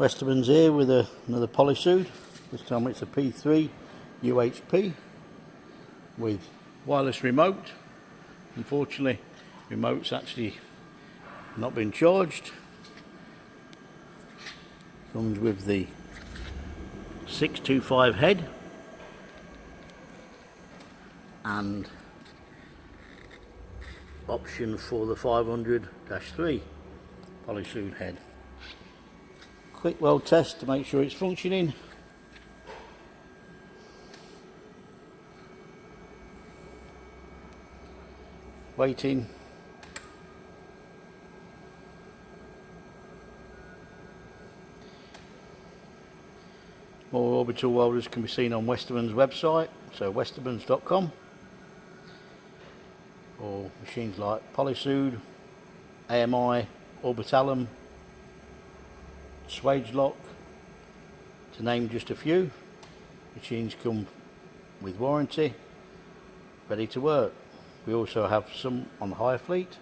Westermans here with another Polysoude. This time it's a P3 UHP with wireless remote. Unfortunately, remote's actually not been charged. Comes with the 625 head and option for the 500-3 Polysoude head. Quick weld test to make sure it's functioning. Waiting. More orbital welders can be seen on Westermans website, so westermans.com, or machines like Polysoude, AMI, Orbital, Swage lock, to name just a few. Machines come with warranty, ready to work. We also have some on the hire fleet.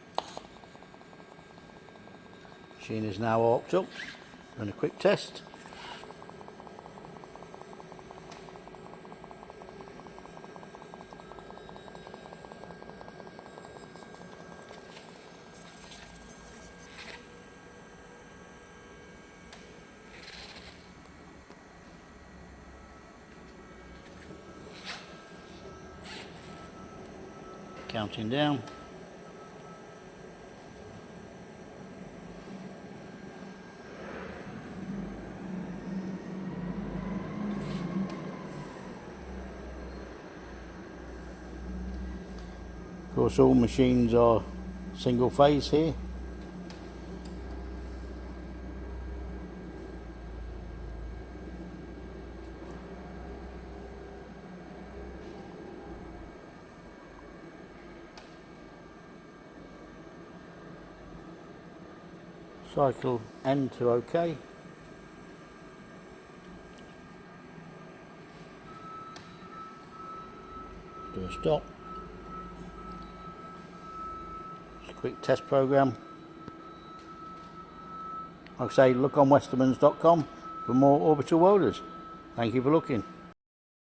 Machine is now arced up. Run a quick test. Counting down. Of course, all machines are single phase here. Cycle N to OK. Do a stop. Just a quick test program. Like I say, look on westermans.com for more orbital welders. Thank you for looking.